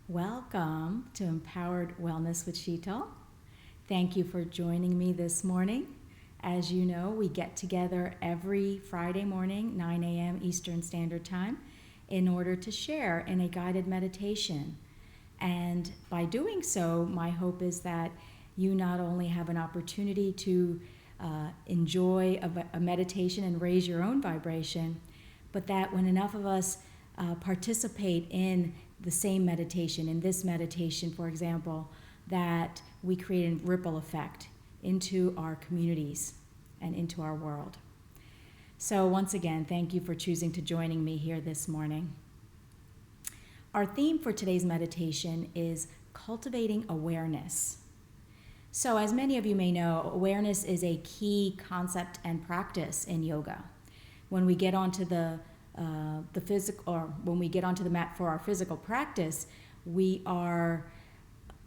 Welcome to Empowered Wellness with Sheetal. Thank you for joining me this morning. As you know, we get together every Friday morning, 9 a.m. Eastern Standard Time, in order to share in a guided meditation. And by doing so, my hope is that you not only have an opportunity to enjoy a meditation and raise your own vibration, but that when enough of us participate in the same meditation, in this meditation, for example, that we create a ripple effect into our communities and into our world. So once again, thank you for choosing to joining me here this morning. Our theme for today's meditation is cultivating awareness. So as many of you may know, awareness is a key concept and practice in yoga. When we get onto the physical, or when we get onto the mat for our physical practice, we are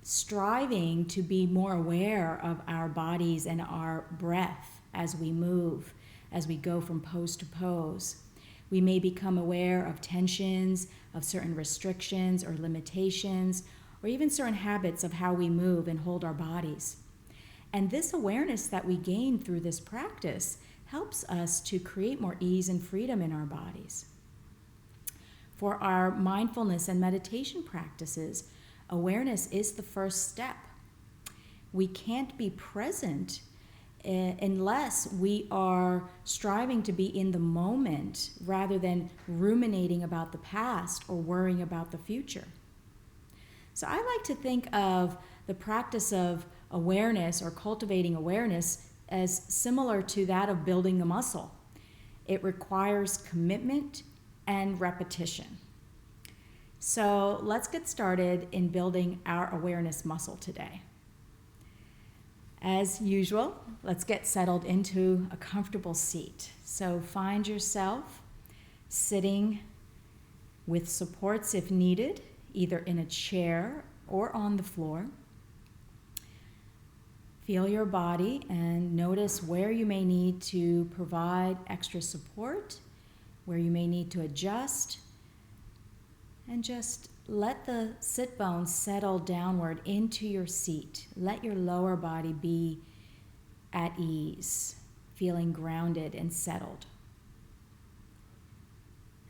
striving to be more aware of our bodies and our breath as we move, as we go from pose to pose. We may become aware of tensions, of certain restrictions or limitations, or even certain habits of how we move and hold our bodies. And this awareness that we gain through this practice helps us to create more ease and freedom in our bodies. For our mindfulness and meditation practices, awareness is the first step. We can't be present unless we are striving to be in the moment rather than ruminating about the past or worrying about the future. So I like to think of the practice of awareness or cultivating awareness as similar to that of building a muscle. It requires commitment and repetition. So let's get started in building our awareness muscle today. As usual, let's get settled into a comfortable seat. So find yourself sitting with supports if needed, either in a chair or on the floor. Feel your body and notice where you may need to provide extra support, where you may need to adjust, and just let the sit bones settle downward into your seat. Let your lower body be at ease, feeling grounded and settled.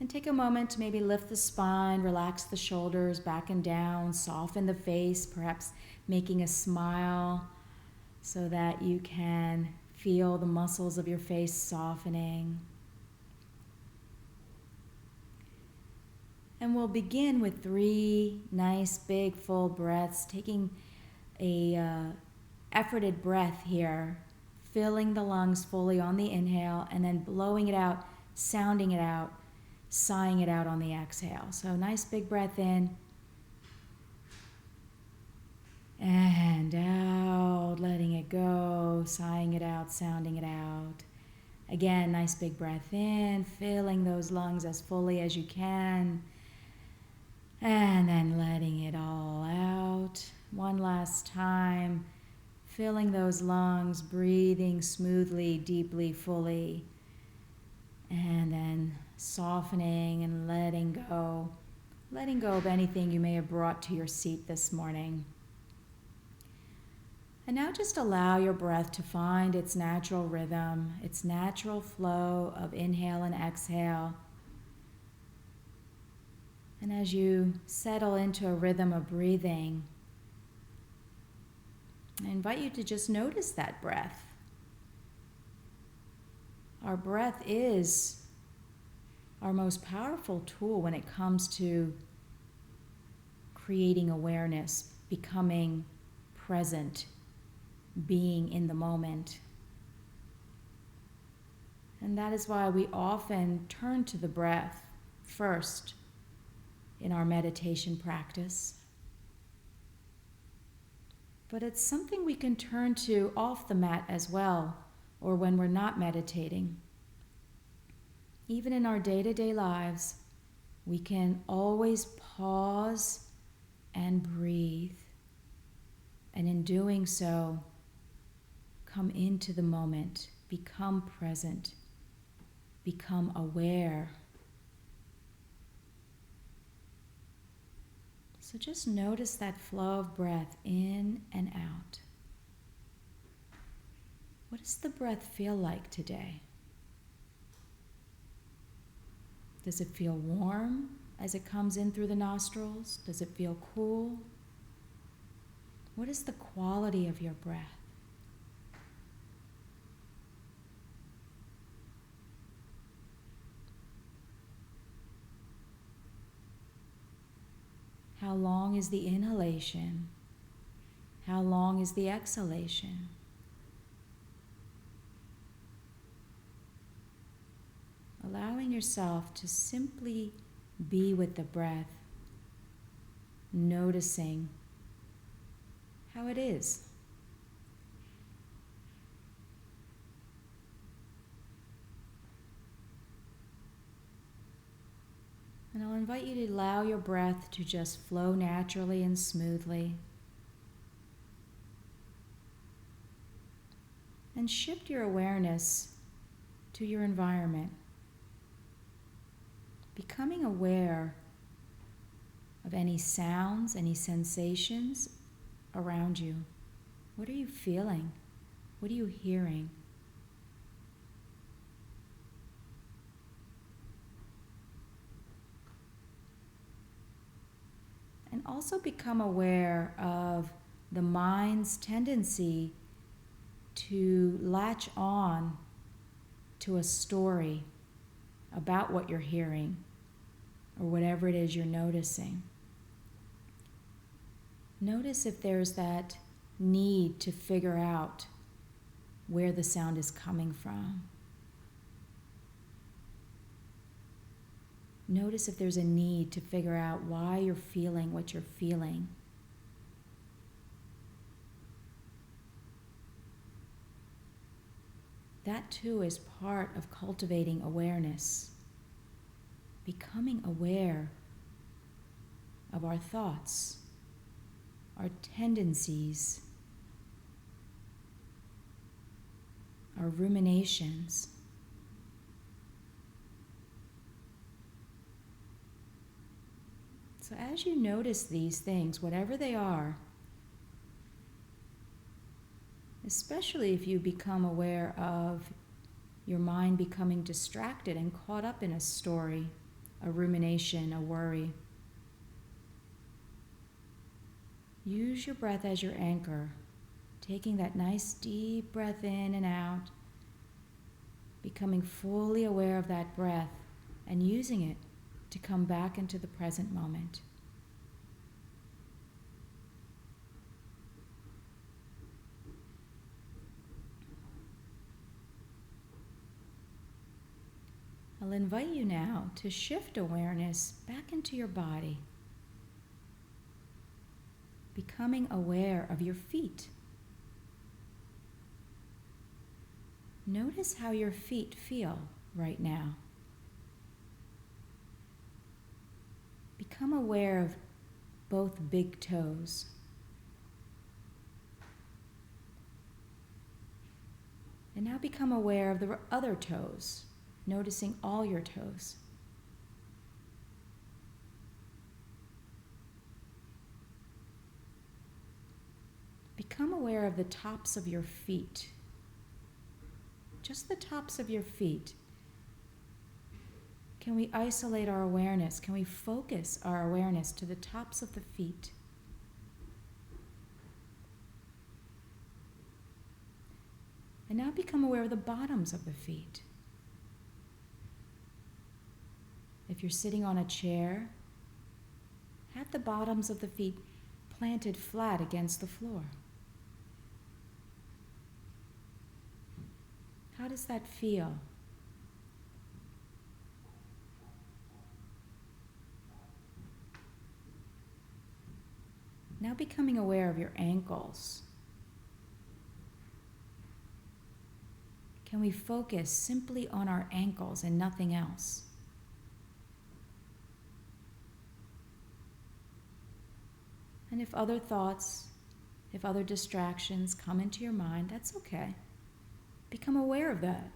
And take a moment to maybe lift the spine, relax the shoulders back and down, soften the face, perhaps making a smile, so that you can feel the muscles of your face softening. And we'll begin with 3 nice, big, full breaths, taking a efforted breath here, filling the lungs fully on the inhale, and then blowing it out, sounding it out, sighing it out on the exhale. So nice, big breath in. And out, letting it go, sighing it out, sounding it out. Again, nice big breath in, filling those lungs as fully as you can. And then letting it all out. One last time, filling those lungs, breathing smoothly, deeply, fully. And then softening and letting go of anything you may have brought to your seat this morning. And now just allow your breath to find its natural rhythm, its natural flow of inhale and exhale. And as you settle into a rhythm of breathing, I invite you to just notice that breath. Our breath is our most powerful tool when it comes to creating awareness, becoming present, being in the moment. And that is why we often turn to the breath first in our meditation practice. But it's something we can turn to off the mat as well, or when we're not meditating. Even in our day-to-day lives, we can always pause and breathe. And in doing so, come into the moment, become present, become aware. So just notice that flow of breath in and out. What does the breath feel like today? Does it feel warm as it comes in through the nostrils? Does it feel cool? What is the quality of your breath? How long is the inhalation? How long is the exhalation? Allowing yourself to simply be with the breath, noticing how it is. And I'll invite you to allow your breath to just flow naturally and smoothly. And shift your awareness to your environment, becoming aware of any sounds, any sensations around you. What are you feeling? What are you hearing? And also become aware of the mind's tendency to latch on to a story about what you're hearing or whatever it is you're noticing. Notice if there's that need to figure out where the sound is coming from. Notice if there's a need to figure out why you're feeling what you're feeling. That too is part of cultivating awareness, becoming aware of our thoughts, our tendencies, our ruminations. So as you notice these things, whatever they are, especially if you become aware of your mind becoming distracted and caught up in a story, a rumination, a worry, use your breath as your anchor, taking that nice deep breath in and out, becoming fully aware of that breath and using it to come back into the present moment. I'll invite you now to shift awareness back into your body, becoming aware of your feet. Notice how your feet feel right now. Become aware of both big toes. And now become aware of the other toes, noticing all your toes. Become aware of the tops of your feet. Just the tops of your feet. Can we isolate our awareness? Can we focus our awareness to the tops of the feet? And now become aware of the bottoms of the feet. If you're sitting on a chair, have the bottoms of the feet planted flat against the floor. How does that feel? Now becoming aware of your ankles. Can we focus simply on our ankles and nothing else? And if other thoughts, if other distractions come into your mind, that's okay. Become aware of that.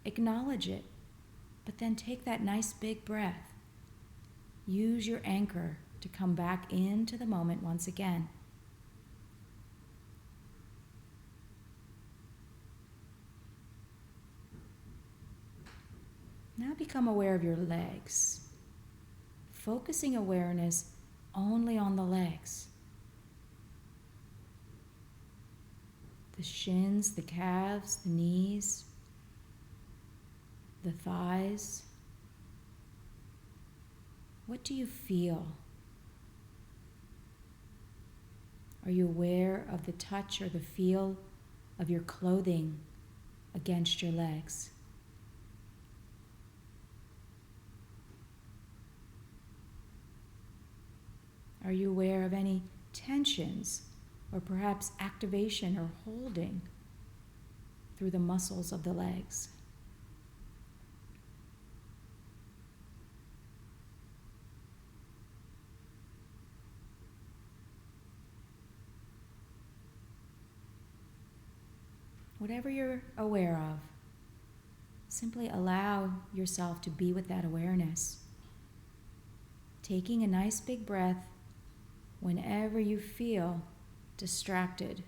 Acknowledge it. But then take that nice big breath. Use your anchor to come back into the moment once again. Now become aware of your legs, focusing awareness only on the legs. The shins, the calves, the knees, the thighs. What do you feel? Are you aware of the touch or the feel of your clothing against your legs? Are you aware of any tensions or perhaps activation or holding through the muscles of the legs? Whatever you're aware of, simply allow yourself to be with that awareness. Taking a nice big breath whenever you feel distracted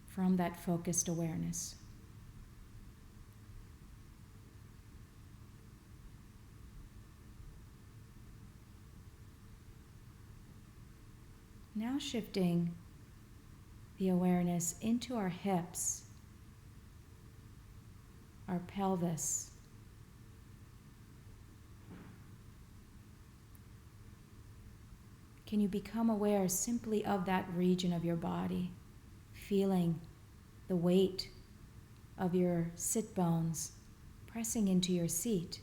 from that focused awareness. Now shifting the awareness into our hips, our pelvis. Can you become aware simply of that region of your body, feeling the weight of your sit bones pressing into your seat?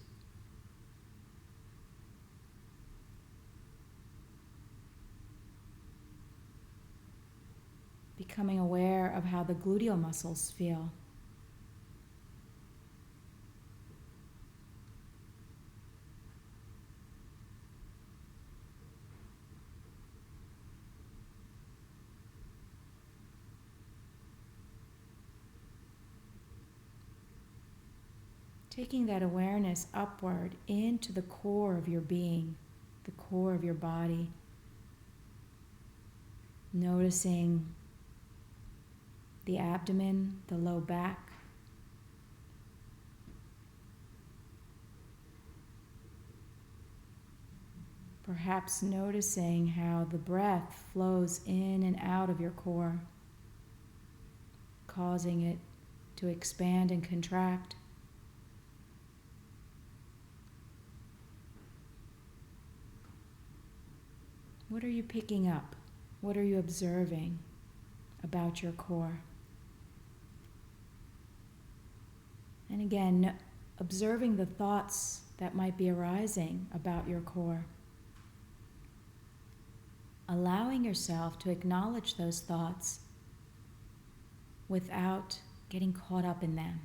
Becoming aware of how the gluteal muscles feel. Taking that awareness upward into the core of your being, the core of your body. Noticing the abdomen, the low back. Perhaps noticing how the breath flows in and out of your core, causing it to expand and contract. What are you picking up? What are you observing about your core? And again, observing the thoughts that might be arising about your core. Allowing yourself to acknowledge those thoughts without getting caught up in them.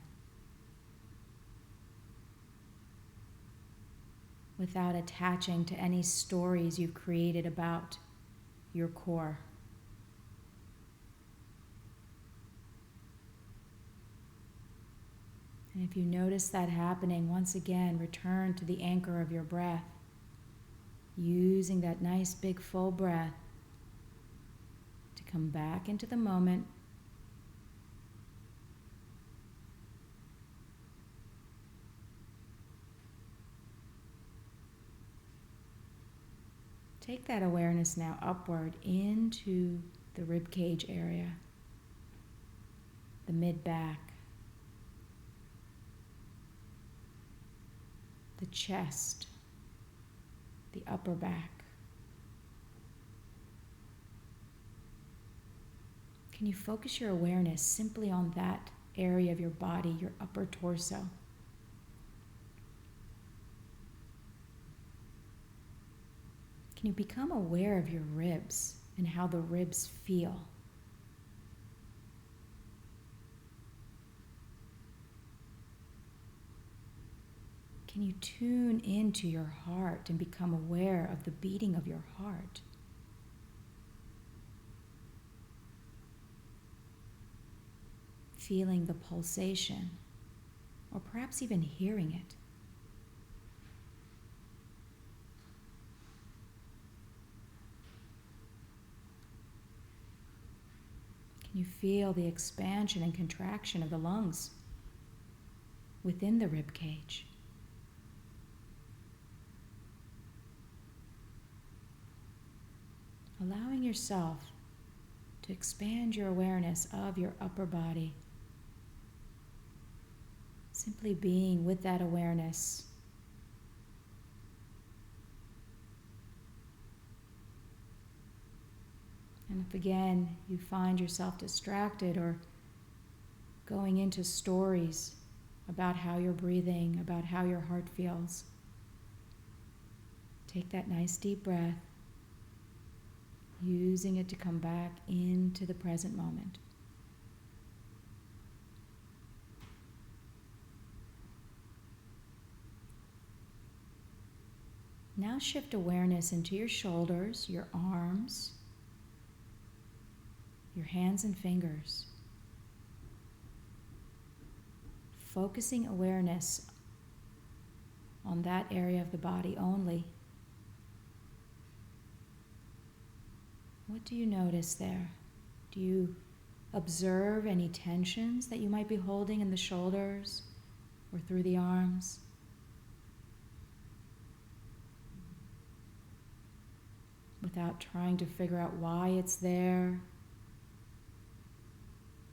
Without attaching to any stories you've created about your core. And if you notice that happening, once again, return to the anchor of your breath, using that nice big full breath to come back into the moment. Take that awareness now upward into the rib cage area, the mid-back, the chest, the upper back. Can you focus your awareness simply on that area of your body, your upper torso? Can you become aware of your ribs and how the ribs feel? Can you tune into your heart and become aware of the beating of your heart? Feeling the pulsation, or perhaps even hearing it. Can you feel the expansion and contraction of the lungs within the rib cage? Allowing yourself to expand your awareness of your upper body. Simply being with that awareness. And if again you find yourself distracted or going into stories about how you're breathing, about how your heart feels, take that nice deep breath, using it to come back into the present moment. Now shift awareness into your shoulders, your arms, your hands and fingers. Focusing awareness on that area of the body only. What do you notice there? Do you observe any tensions that you might be holding in the shoulders or through the arms? Without trying to figure out why it's there,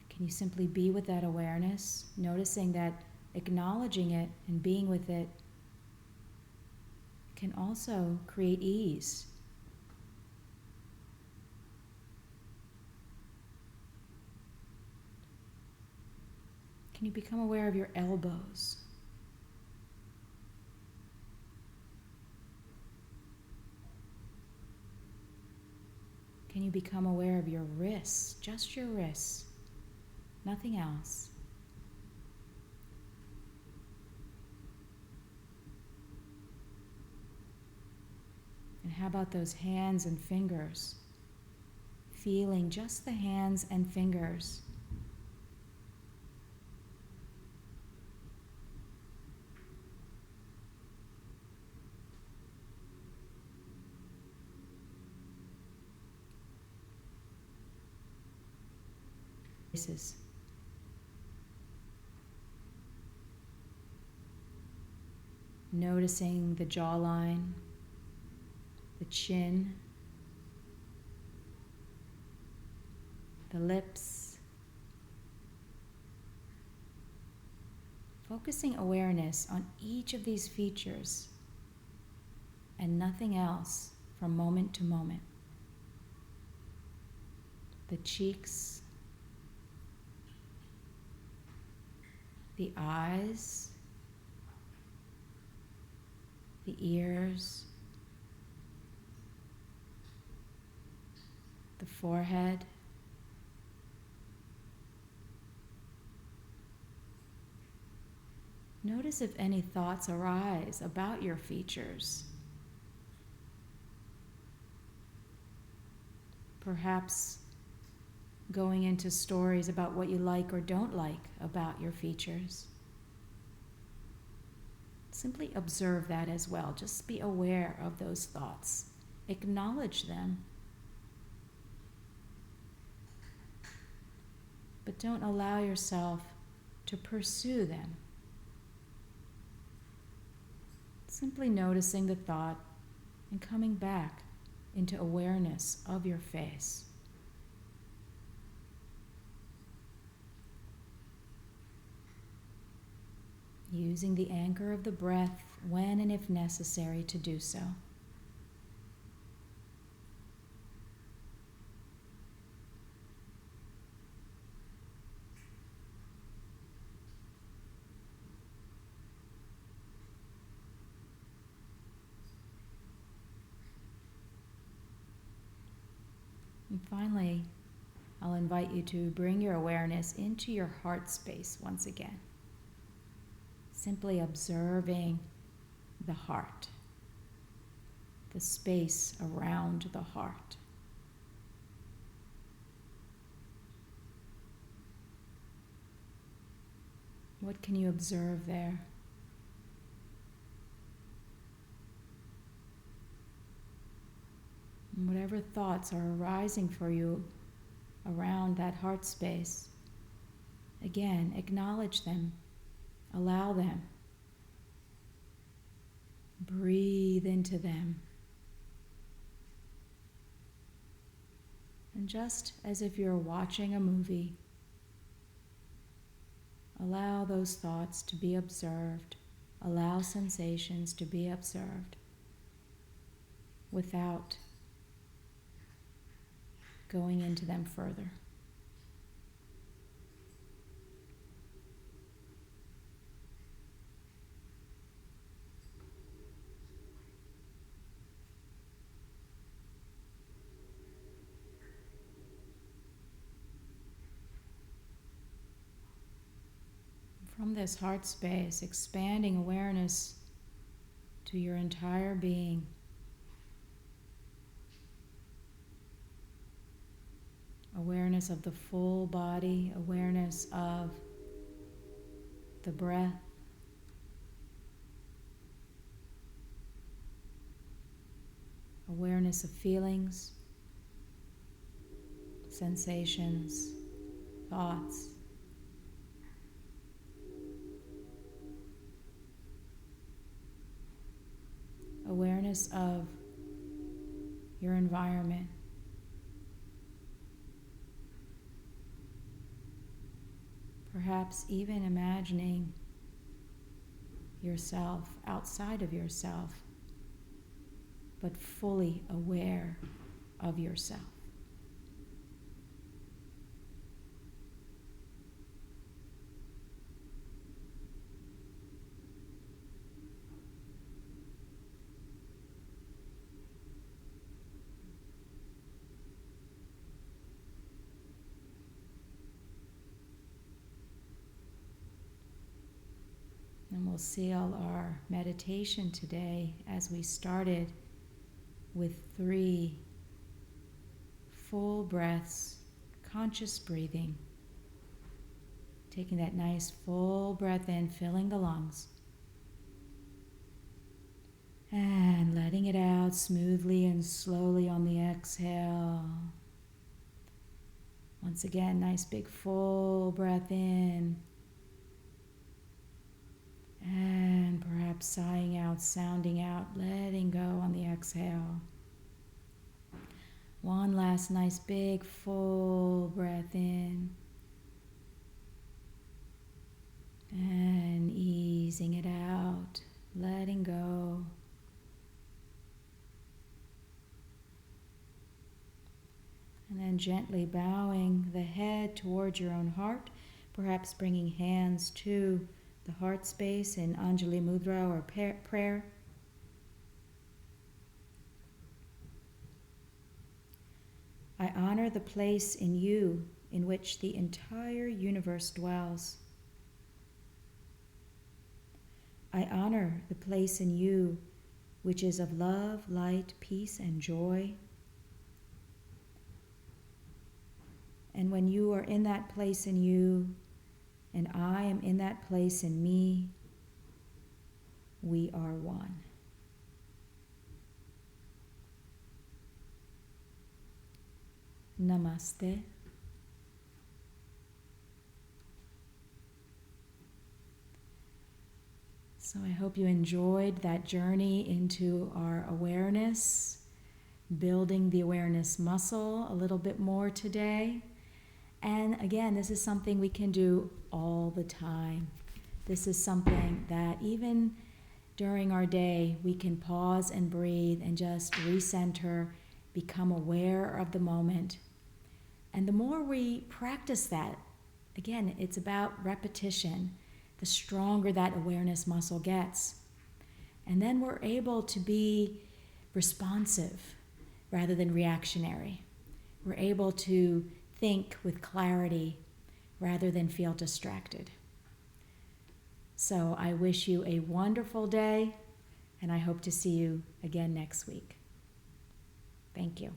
can you simply be with that awareness, noticing that acknowledging it and being with it can also create ease. Can you become aware of your elbows? Can you become aware of your wrists, just your wrists, nothing else? And how about those hands and fingers? Feeling just the hands and fingers. Noticing the jawline, the chin, the lips. Focusing awareness on each of these features and nothing else from moment to moment. The cheeks, the eyes, the ears, the forehead, notice if any thoughts arise about your features. Perhaps going into stories about what you like or don't like about your features. Simply observe that as well. Just be aware of those thoughts. Acknowledge them. But don't allow yourself to pursue them. Simply noticing the thought and coming back into awareness of your face. Using the anchor of the breath when and if necessary to do so. And finally, I'll invite you to bring your awareness into your heart space once again. Simply observing the heart, the space around the heart. What can you observe there? And whatever thoughts are arising for you around that heart space. Again, acknowledge them, allow them, breathe into them. And just as if you're watching a movie, allow those thoughts to be observed, allow sensations to be observed without going into them further. From this heart space, expanding awareness to your entire being. Awareness of the full body, awareness of the breath, awareness of feelings, sensations, thoughts. Awareness of your environment. Perhaps even imagining yourself outside of yourself, but fully aware of yourself. And we'll seal our meditation today as we started with 3 full breaths, conscious breathing. Taking that nice full breath in, filling the lungs. And letting it out smoothly and slowly on the exhale. Once again, nice big full breath in. And perhaps sighing out, sounding out, letting go on the exhale. One last nice big full breath in. And easing it out, letting go. And then gently bowing the head towards your own heart, perhaps bringing hands to the heart space in Anjali Mudra or prayer. I honor the place in you in which the entire universe dwells. I honor the place in you which is of love, light, peace, and joy. And when you are in that place in you, and I am in that place in me, we are one. Namaste. So I hope you enjoyed that journey into our awareness, building the awareness muscle a little bit more today. And again, this is something we can do all the time. This is something that even during our day, we can pause and breathe and just recenter, become aware of the moment. And the more we practice that, again, it's about repetition, the stronger that awareness muscle gets. And then we're able to be responsive rather than reactionary. We're able to think with clarity rather than feel distracted. So I wish you a wonderful day, and I hope to see you again next week. Thank you.